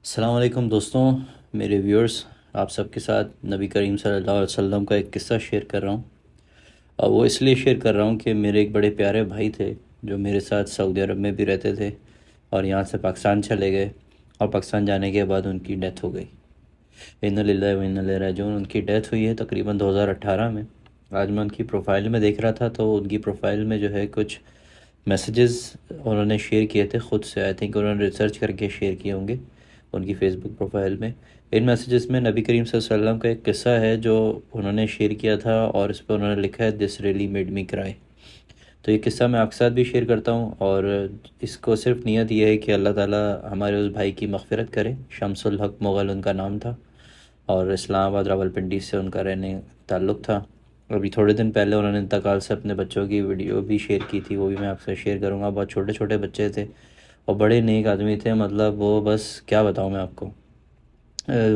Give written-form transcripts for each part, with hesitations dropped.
السلام علیکم دوستوں، میرے ویورز، آپ سب کے ساتھ نبی کریم صلی اللہ علیہ وسلم کا ایک قصہ شیئر کر رہا ہوں۔ اور وہ اس لیے شیئر کر رہا ہوں کہ میرے ایک بڑے پیارے بھائی تھے جو میرے ساتھ سعودی عرب میں بھی رہتے تھے اور یہاں سے پاکستان چلے گئے، اور پاکستان جانے کے بعد ان کی ڈیتھ ہو گئی۔ انا للہ و انا الیہ راجعون۔ ان کی ڈیتھ ہوئی ہے تقریباً 2018 میں۔ آج میں ان کی پروفائل میں دیکھ رہا تھا تو ان کی پروفائل میں جو ہے کچھ میسیجز انہوں نے شیئر کیے تھے خود سے۔ آئی تھنک انہوں نے ریسرچ کر کے شیئر کیے ہوں گے ان کی فیس بک پروفائل میں۔ ان میسیجز میں نبی کریم صلی اللہ علیہ وسلم کا ایک قصہ ہے جو انہوں نے شیئر کیا تھا، اور اس پہ انہوں نے لکھا ہے دس ریئلی میڈ می کرائی۔ تو یہ قصہ میں آپ کے ساتھ بھی شیئر کرتا ہوں، اور اس کو صرف نیت یہ ہے کہ اللہ تعالیٰ ہمارے اس بھائی کی مغفرت کرے۔ شمس الحق مغل ان کا نام تھا، اور اسلام آباد راولپنڈی سے ان کا رہنے تعلق تھا۔ ابھی تھوڑے دن پہلے انہوں نے انتقال سے اپنے بچوں کی ویڈیو بھی شیئر کی تھی، وہ بھی میں آپ سے شیئر کروں گا۔ بہت چھوٹے چھوٹے بچے تھے اور بڑے نیک آدمی تھے، مطلب وہ بس کیا بتاؤں میں آپ کو۔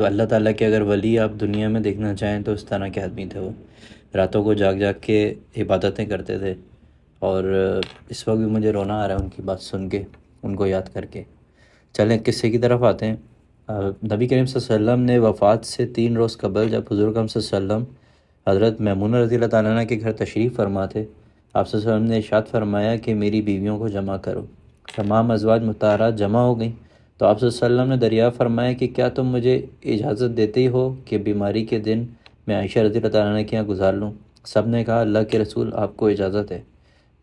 اللہ تعالیٰ کے اگر ولی آپ دنیا میں دیکھنا چاہیں تو اس طرح کے آدمی تھے وہ۔ راتوں کو جاگ جاگ کے عبادتیں کرتے تھے، اور اس وقت بھی مجھے رونا آ رہا ہے ان کی بات سن کے، ان کو یاد کر کے۔ چلیں قصے کی طرف آتے ہیں۔ نبی کریم صلی اللہ علیہ وسلم نے وفات سے 3 روز قبل جب حضور اکرم صلی اللہ علیہ وسلم حضرت میمونہ رضی اللہ تعالیٰ عنہ کے گھر تشریف فرما تھے، آپ صلی اللہ علیہ وسلم نے ارشاد فرمایا کہ میری بیویوں کو جمع کرو۔ تمام ازواج مطہرات جمع ہو گئیں تو آپ صلی اللہ علیہ وسلم نے دریافت فرمایا کہ کیا تم مجھے اجازت دیتے ہی ہو کہ بیماری کے دن میں عائشہ رضی اللہ تعالیٰ عنہ کے یہاں گزار لوں؟ سب نے کہا اللہ کے رسول، آپ کو اجازت ہے۔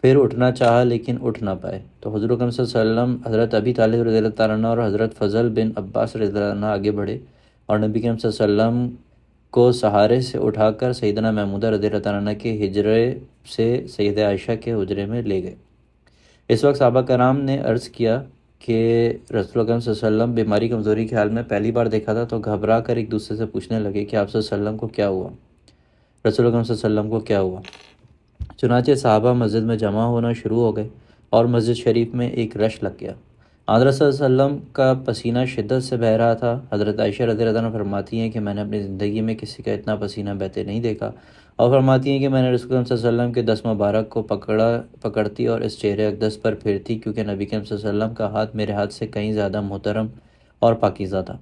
پھر اٹھنا چاہا لیکن اٹھ نہ پائے تو حضور اکرم صلی اللہ علیہ وسلم، حضرت ابی طالب رضی اللہ تعالیٰ عنہ اور حضرت فضل بن عباس رضی اللہ عنہ آگے بڑھے، اور نبی کریم صلی اللہ علیہ وسلم کو سہارے سے اٹھا کر سیدنا محمودہ رضی اللہ تعالیٰ عنہ کے حجرے سے سیدہ عائشہ کے حجرے میں لے گئے۔ اس وقت صحابہ کرام نے عرض کیا کہ رسول اکرم صلی اللہ علیہ وسلم بیماری کمزوری کے حال میں پہلی بار دیکھا تھا، تو گھبرا کر ایک دوسرے سے پوچھنے لگے کہ آپ صلی اللہ علیہ وسلم کو کیا ہوا، رسول اکرم صلی اللہ علیہ وسلم کو کیا ہوا۔ چنانچہ صحابہ مسجد میں جمع ہونا شروع ہو گئے اور مسجد شریف میں ایک رش لگ گیا۔ حضرت صلی اللہ علیہ وسلم کا پسینہ شدت سے بہہ رہا تھا۔ حضرت عائشہ رضی اللہ عنہ فرماتی ہیں کہ میں نے اپنی زندگی میں کسی کا اتنا پسینہ بہتے نہیں دیکھا، اور فرماتی ہیں کہ میں نے رسول اللہ صلی اللہ علیہ وسلم کے دست مبارک کو پکڑتی اور اس چہرے اقدس پر پھرتی، کیونکہ نبی کریم صلی اللہ علیہ وسلم کا ہاتھ میرے ہاتھ سے کہیں زیادہ محترم اور پاکیزہ تھا۔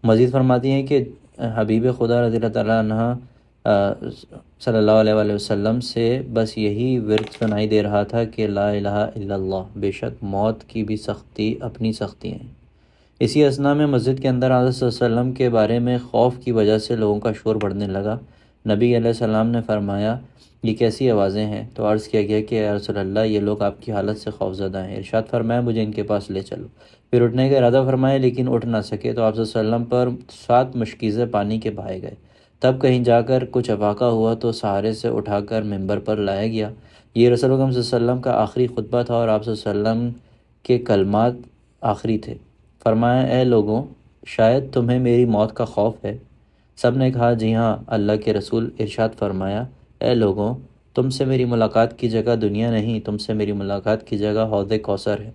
مزید فرماتی ہیں کہ حبیب خدا رضی اللہ تعالیٰ عنہ صلی اللہ علیہ وآلہ وسلم سے بس یہی ورد سنائی دے رہا تھا کہ لا الہ الا اللہ، بے شک موت کی بھی سختی اپنی سختی ہیں۔ اسی اثناء میں مسجد کے اندر حضرت صلی اللہ علیہ وسلم کے بارے میں خوف کی وجہ سے لوگوں کا شور بڑھنے لگا۔ نبی علیہ السلام نے فرمایا یہ کیسی آوازیں ہیں؟ تو عرض کیا گیا کہ یا رسول اللہ، یہ لوگ آپ کی حالت سے خوف زدہ ہیں۔ ارشاد فرمایا مجھے ان کے پاس لے چلو۔ پھر اٹھنے کا ارادہ فرمایا لیکن اٹھ نہ سکے تو آپ صلی اللہ علیہ وسلم پر 7 مشکیزیں پانی کے بہائے گئے۔ تب کہیں جا کر کچھ افاقہ ہوا تو سہارے سے اٹھا کر ممبر پر لایا گیا۔ یہ رسول اکرم صلی اللہ علیہ وسلم کا آخری خطبہ تھا، اور آپ صلی اللہ علیہ وسلم کے کلمات آخری تھے۔ فرمایا اے لوگوں، شاید تمہیں میری موت کا خوف ہے؟ سب نے کہا جی ہاں اللہ کے رسول۔ ارشاد فرمایا اے لوگوں، تم سے میری ملاقات کی جگہ دنیا نہیں، تم سے میری ملاقات کی جگہ حوض کوثر ہے۔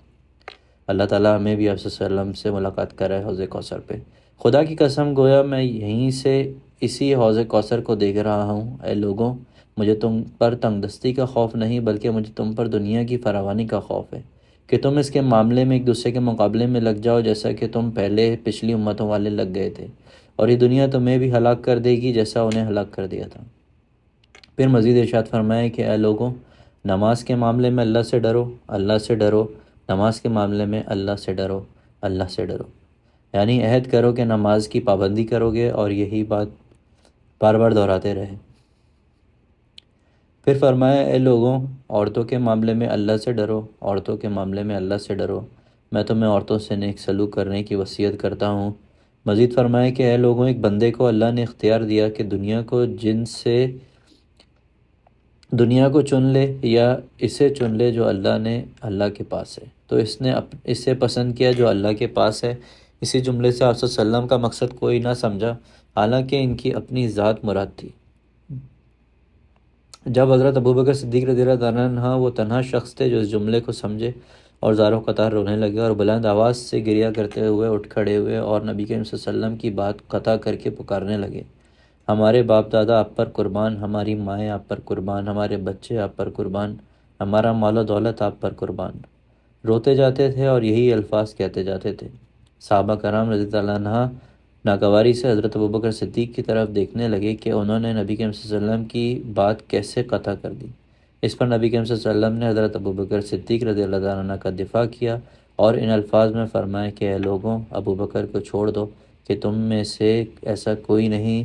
اللہ تعالیٰ ہمیں بھی آپ صلی اللہ علیہ وسلم سے ملاقات کرائے حوض کوثر پہ۔ خدا کی قسم گویا میں یہیں سے اسی حوض کوثر کو دیکھ رہا ہوں۔ اے لوگوں، مجھے تم پر تنگ دستی کا خوف نہیں، بلکہ مجھے تم پر دنیا کی فراوانی کا خوف ہے، کہ تم اس کے معاملے میں ایک دوسرے کے مقابلے میں لگ جاؤ جیسا کہ تم پہلے پچھلی امتوں والے لگ گئے تھے، اور یہ دنیا تمہیں بھی ہلاک کر دے گی جیسا انہیں ہلاک کر دیا تھا۔ پھر مزید ارشاد فرمائے کہ اے لوگوں، نماز کے معاملے میں اللہ سے ڈرو، اللہ سے ڈرو، نماز کے معاملے میں اللہ سے ڈرو، اللہ سے ڈرو۔ یعنی عہد کرو کہ نماز کی پابندی کرو گے، اور یہی بات بار بار دہراتے رہے۔ پھر فرمایا اے لوگوں، عورتوں کے معاملے میں اللہ سے ڈرو، عورتوں کے معاملے میں اللہ سے ڈرو، میں تمہیں عورتوں سے نیک سلوک کرنے کی وصیت کرتا ہوں۔ مزید فرمایا کہ اے لوگوں، ایک بندے کو اللہ نے اختیار دیا کہ دنیا کو چن لے یا اسے چن لے جو اللہ کے پاس ہے، تو اس نے اسے پسند کیا جو اللہ کے پاس ہے۔ اسی جملے سے آپ صلی اللہ علیہ وسلم کا مقصد کوئی نہ سمجھا، حالانکہ ان کی اپنی ذات مراد تھی۔ جب حضرت ابوبکر صدیق رضی اللہ تعالیٰ عنہ وہ تنہا شخص تھے جو اس جملے کو سمجھے، اور زاروں قطار رونے لگے اور بلند آواز سے گریہ کرتے ہوئے اٹھ کھڑے ہوئے اور نبی کریم صلی اللہ علیہ وسلم کی بات قطع کر کے پکارنے لگے، ہمارے باپ دادا آپ پر قربان، ہماری مائیں آپ پر قربان، ہمارے بچے آپ پر قربان، ہمارا مال و دولت آپ پر قربان۔ روتے جاتے تھے اور یہی الفاظ کہتے جاتے تھے۔ صحابہ کرام رضی اللہ عنہ ناگواری سے حضرت ابوبکر صدیق کی طرف دیکھنے لگے کہ انہوں نے نبی کریم صلی اللہ علیہ وسلم کی بات کیسے قطع کر دی۔ اس پر نبی کریم صلی اللہ علیہ وسلم نے حضرت ابوبکر صدیق رضی اللہ عنہ کا دفاع کیا اور ان الفاظ میں فرمایا کہ اے لوگوں، ابوبکر کو چھوڑ دو کہ تم میں سے ایسا کوئی نہیں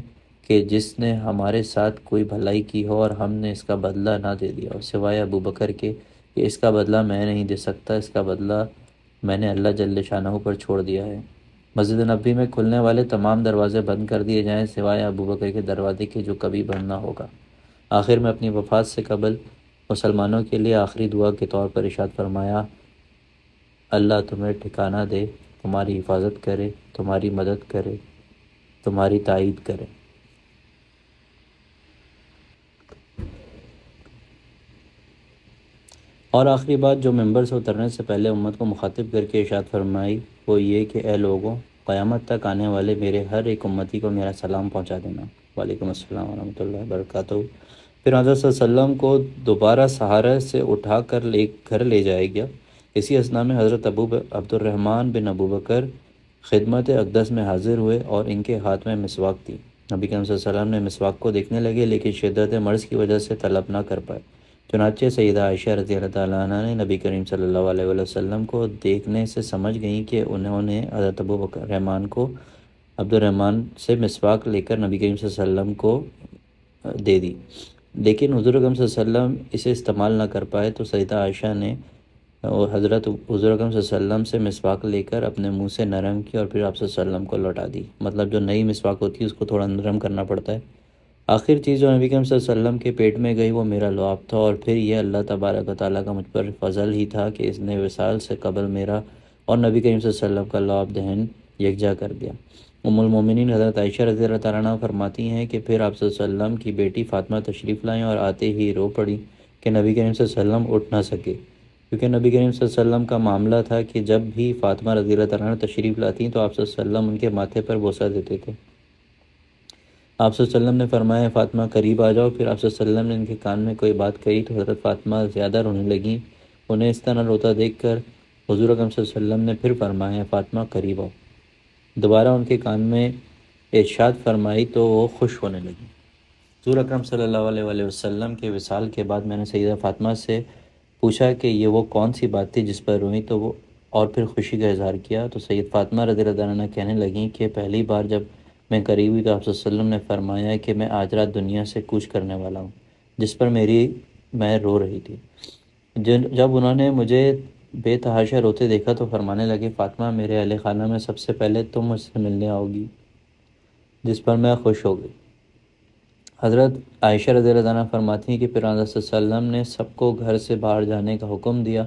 کہ جس نے ہمارے ساتھ کوئی بھلائی کی ہو اور ہم نے اس کا بدلہ نہ دے دیا ہو، سوائے ابوبکر کے کہ اس کا بدلہ میں نہیں دے سکتا، اس کا بدلہ میں نے اللہ جل شانہ پر چھوڑ دیا ہے۔ مسجد نبوی میں کھلنے والے تمام دروازے بند کر دیے جائیں سوائے ابوبکر کے دروازے کے جو کبھی بند نہ ہوگا۔ آخر میں اپنی وفات سے قبل مسلمانوں کے لیے آخری دعا کے طور پر ارشاد فرمایا، اللہ تمہیں ٹھکانہ دے، تمہاری حفاظت کرے، تمہاری مدد کرے، تمہاری تائید کرے۔ اور آخری بات جو ممبر سے اترنے سے پہلے امت کو مخاطب کر کے ارشاد فرمائی وہ یہ کہ اے لوگوں، قیامت تک آنے والے میرے ہر ایک امتی کو میرا سلام پہنچا دینا۔ وعلیکم السلام ورحمۃ اللہ وبرکاتہ۔ پھر حضرت صلی اللہ علیہ وسلم کو دوبارہ سہارا سے اٹھا کر گھر لے جایا گیا۔ اسی اثنا میں حضرت عبد الرحمن بن ابوبکر خدمت اقدس میں حاضر ہوئے اور ان کے ہاتھ میں مسواک تھی۔ نبی کریم صلی اللہ علیہ وسلم نے مسواک کو دیکھنے لگے لیکن شدت مرض کی وجہ سے طلب نہ کر پائے۔ چنانچہ سیدہ عائشہ رضی اللہ تعالیٰ عنہ نے نبی کریم صلی اللہ علیہ وسلم کو دیکھنے سے سمجھ گئیں کہ انہوں نے حضرت عبد الرحمن سے مسواک لے کر نبی کریم صلی اللہ علیہ وسلم کو دے دی، لیکن حضور اکرم صلی اللہ علیہ وسلم اسے استعمال نہ کر پائے تو سیدہ عائشہ نے اور حضرت حضور اکرم صلی اللہ علیہ وسلم سے مسواک لے کر اپنے منہ سے نرم کی اور پھر آپ صلی اللہ علیہ وسلم کو لوٹا دی۔ مطلب جو نئی مسواک ہوتی ہے اس کو تھوڑا نرم کرنا پڑتا ہے۔ آخر چیز جو نبی کریم صلی اللہ علیہ وسلم کے پیٹ میں گئی وہ میرا لعاب تھا، اور پھر یہ اللہ تبارک و تعالیٰ کا مجھ پر فضل ہی تھا کہ اس نے وصال سے قبل میرا اور نبی کریم صلی اللہ علیہ وسلم کا لعاب دہن یکجا کر دیا۔ ام المومنین حضرت عائشہ رضی اللہ تعالیٰ عنہ فرماتی ہیں کہ پھر آپ صلی اللہ علیہ وسلم کی بیٹی فاطمہ تشریف لائیں اور آتے ہی رو پڑی کہ نبی کریم صلی اللہ علیہ وسلم اٹھ نہ سکے، کیونکہ نبی کریم صلی اللہ علیہ وسلم کا معاملہ تھا کہ جب بھی فاطمہ رضی اللہ تعالیٰ عنہ تشریف لاتی تو آپ صلی اللہ علیہ وسلم ان کے ماتھے پر بوسہ دیتے تھے۔ آپ صلی اللہ علیہ وسلم نے فرمایا فاطمہ قریب آ جاؤ۔ پھر آپ صلی اللہ علیہ وسلم نے ان کے کان میں کوئی بات کہی تو حضرت فاطمہ زیادہ رونے لگیں۔ انہیں اس طرح روتا دیکھ کر حضور اکرم صلی اللہ علیہ وسلم نے پھر فرمایا فاطمہ قریب آؤ۔ دوبارہ ان کے کان میں ارشاد فرمائی تو وہ خوش ہونے لگی۔ حضور اکرم صلی اللہ علیہ وسلم کے وصال کے بعد میں نے سیدہ فاطمہ سے پوچھا کہ یہ وہ کون سی بات تھی جس پر روئی تو وہ اور پھر خوشی کا اظہار کیا تو سید فاطمہ رضی اللہ عنہ کہنے لگیں کہ پہلی بار جب میں قریب ہوئی تو آپ صلی اللہ علیہ وسلم نے فرمایا کہ میں آج رات دنیا سے کوچ کرنے والا ہوں، جس پر میں رو رہی تھی۔ جب انہوں نے مجھے بے تحاشا روتے دیکھا تو فرمانے لگے فاطمہ میرے اہل خانہ میں سب سے پہلے تم مجھ سے ملنے آؤ گی، جس پر میں خوش ہو گئی۔ حضرت عائشہ رضی اللہ عنہ فرماتی ہیں کہ پھر حضرت صلی اللہ علیہ وسلم نے سب کو گھر سے باہر جانے کا حکم دیا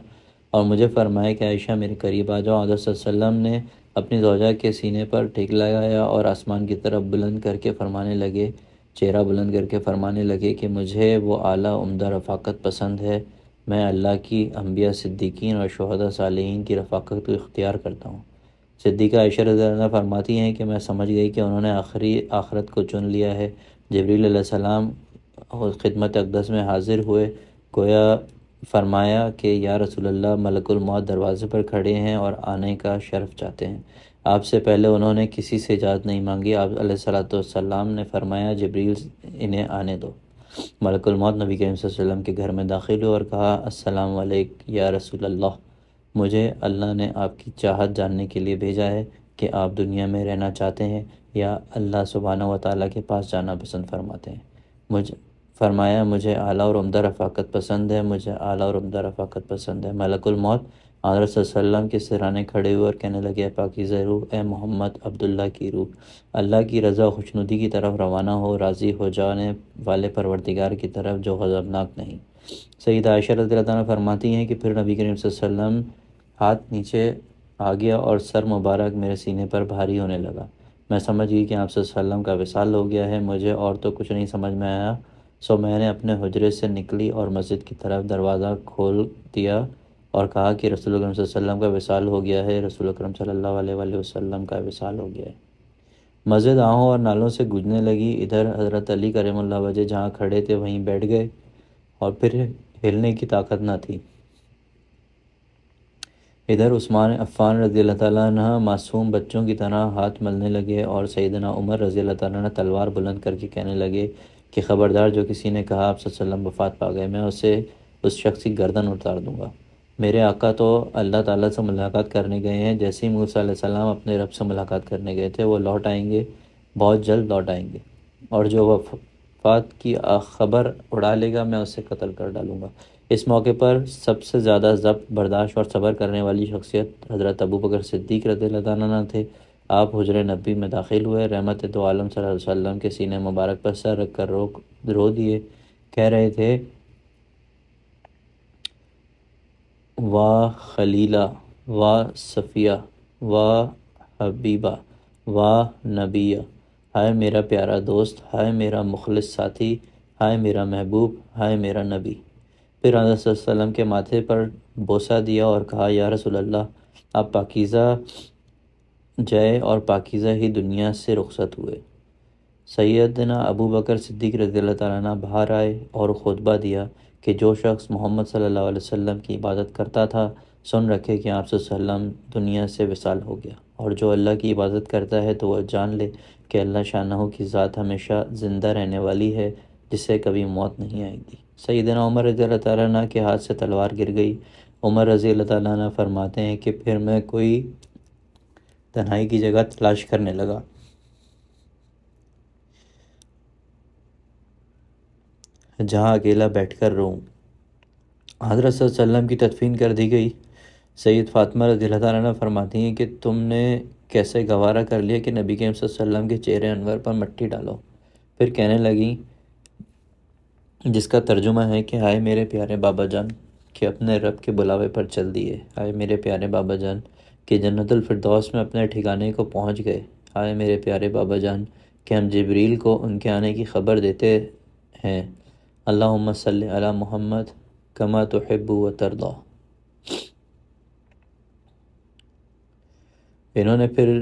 اور مجھے فرمایا کہ عائشہ میرے قریب آ جاؤ۔ حضرت صلی اللہ علیہ وسلم نے اپنی زوجہ کے سینے پر ٹیک لگایا اور آسمان کی طرف بلند کر کے فرمانے لگے، چہرہ بلند کر کے فرمانے لگے کہ مجھے وہ اعلیٰ عمدہ رفاقت پسند ہے، میں اللہ کی انبیاء صدیقین اور شہداء صالحین کی رفاقت کو اختیار کرتا ہوں۔ صدیقہ عائشہ رضی اللہ عنہ فرماتی ہیں کہ میں سمجھ گئی کہ انہوں نے آخری آخرت کو چن لیا ہے۔ جبریل علیہ السلام خدمت اقدس میں حاضر ہوئے، گویا فرمایا کہ یا رسول اللہ ملک الموت دروازے پر کھڑے ہیں اور آنے کا شرف چاہتے ہیں۔ آپ سے پہلے انہوں نے کسی سے اجازت نہیں مانگی۔ آپ علیہ الصلوۃ والسلام نے فرمایا جبریل انہیں آنے دو۔ ملک الموت نبی کریم صلی اللہ علیہ وسلم کے گھر میں داخل ہوئے اور کہا السلام علیکم یا رسول اللہ، مجھے اللہ نے آپ کی چاہت جاننے کے لیے بھیجا ہے کہ آپ دنیا میں رہنا چاہتے ہیں یا اللہ سبحانہ و تعالیٰ کے پاس جانا پسند فرماتے ہیں۔ فرمایا مجھے اعلیٰ اور عمدہ رفاقت پسند ہے، مجھے اعلیٰ اور عمدہ رفاقت پسند ہے۔ ملک الموت حضرت صلی اللہ علیہ وسلم کے سرانے کھڑے ہوئے اور کہنے لگے اے پاکیزہ روح، اے محمد عبداللہ کی روح، اللہ کی رضا و خوشنودی کی طرف روانہ ہو، راضی ہو جانے والے پروردگار کی طرف جو غضبناک نہیں۔ سیدہ عائشہ رضی اللہ عنہ فرماتی ہیں کہ پھر نبی کریم صلی اللہ علیہ وسلم ہاتھ نیچے آ گیا اور سر مبارک میرے سینے پر بھاری ہونے لگا۔ میں سمجھ گئی کہ آپ صلی اللہ علیہ وسلم کا وصال ہو گیا ہے۔ مجھے اور تو کچھ نہیں سمجھ میں آیا، سو میں نے اپنے حجرے سے نکلی اور مسجد کی طرف دروازہ کھول دیا اور کہا کہ رسول اکرم صلی اللہ علیہ وسلم کا وصال ہو گیا ہے، رسول اکرم صلی اللہ علیہ وسلم کا وصال ہو گیا ہے۔ مسجد آہوں اور نالوں سے گونجنے لگی۔ ادھر حضرت علی کریم اللہ وجہ جہاں کھڑے تھے وہیں بیٹھ گئے اور پھر ہلنے کی طاقت نہ تھی۔ ادھر عثمان عفان رضی اللہ تعالیٰ عنہ معصوم بچوں کی طرح ہاتھ ملنے لگے، اور سیدنا عمر رضی اللہ تعالیٰ عنہ تلوار بلند کر کے کہنے لگے کہ خبردار، جو کسی نے کہا آپ صلی اللہ علیہ وسلم وفات پا گئے، میں اسے اس شخص کی گردن اتار دوں گا۔ میرے آقا تو اللہ تعالیٰ سے ملاقات کرنے گئے ہیں، جیسے ہی موسیٰ علیہ السلام اپنے رب سے ملاقات کرنے گئے تھے، وہ لوٹ آئیں گے، بہت جلد لوٹ آئیں گے، اور جو وفات کی خبر اڑا لے گا میں اسے قتل کر ڈالوں گا۔ اس موقع پر سب سے زیادہ ضبط برداشت اور صبر کرنے والی شخصیت حضرت ابوبکر صدیق رضی اللہ تعالیٰ عنہ تھے۔ آپ حجرہ نبی میں داخل ہوئے، رحمت دو عالم صلی اللہ علیہ وسلم کے سینے مبارک پر سر رکھ کر رو دیے، کہہ رہے تھے، واہ خلیلہ، واہ صفیہ، واہ حبیبہ، واہ نبیہ، ہائے میرا پیارا دوست، ہائے میرا مخلص ساتھی، ہائے میرا محبوب، ہائے میرا نبی۔ پھر حضرت صلی اللہ علیہ وسلم کے ماتھے پر بوسہ دیا اور کہا، یا رسول اللہ، آپ پاکیزہ جائے اور پاکیزہ ہی دنیا سے رخصت ہوئے۔ سیدنا ابو بکر صدیق رضی اللہ تعالیٰ عنہ باہر آئے اور خطبہ دیا کہ جو شخص محمد صلی اللہ علیہ وسلم کی عبادت کرتا تھا، سن رکھے کہ آپ صلی اللہ علیہ وسلم دنیا سے وصال ہو گیا، اور جو اللہ کی عبادت کرتا ہے تو وہ جان لے کہ اللہ شانہ کی ذات ہمیشہ زندہ رہنے والی ہے، جسے کبھی موت نہیں آئے گی۔ سیدنا عمر رضی اللہ تعالیٰ عنہ کے ہاتھ سے تلوار گر گئی۔ عمر رضی اللہ تعالیٰ عنہ فرماتے ہیں کہ پھر میں کوئی تنہائی کی جگہ تلاش کرنے لگا، جہاں اکیلا بیٹھ کر رہوں۔ حضرت صلی اللہ علیہ وسلم کی تدفین کر دی گئی۔ سید فاطمہ رضی اللہ تعالیٰ عنہ فرماتی ہیں کہ تم نے کیسے گوارا کر لیا کہ نبی کریم صلی اللہ علیہ وسلم کے چہرے انور پر مٹی ڈالو۔ پھر کہنے لگیں، جس کا ترجمہ ہے کہ ہائے میرے پیارے بابا جان کہ اپنے رب کے بلاوے پر چل دیے، ہائے میرے پیارے بابا جان کہ جنت الفردوس میں اپنے ٹھکانے کو پہنچ گئے، ہائے میرے پیارے بابا جان کہ ہم جبریل کو ان کے آنے کی خبر دیتے ہیں، اللہم صلی علی محمد کما تحب و ترضی۔ انہوں نے پھر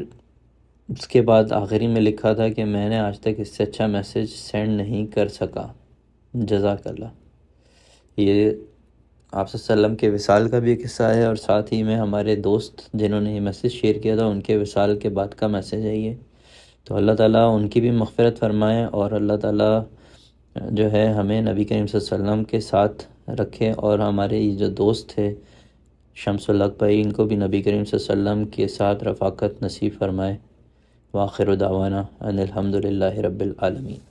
اس کے بعد آخری میں لکھا تھا کہ میں نے آج تک اس سے اچھا میسیج سینڈ نہیں کر سکا، جزاک اللہ۔ یہ آپ صلی اللہ علیہ وسلم کے وصال کا بھی قصہ ہے، اور ساتھ ہی میں ہمارے دوست جنہوں نے یہ میسیج شیئر کیا تھا ان کے وصال کے بعد کا میسیج ہے یہ۔ تو اللہ تعالیٰ ان کی بھی مغفرت فرمائے، اور اللہ تعالیٰ جو ہے ہمیں نبی کریم صلی اللہ علیہ وسلم کے ساتھ رکھے، اور ہمارے یہ جو دوست تھے شمس الحق بھائی، ان کو بھی نبی کریم صلی اللہ علیہ وسلم کے ساتھ رفاقت نصیب فرمائے۔ وآخر دعوانا ان الحمد للہ رب العالمین۔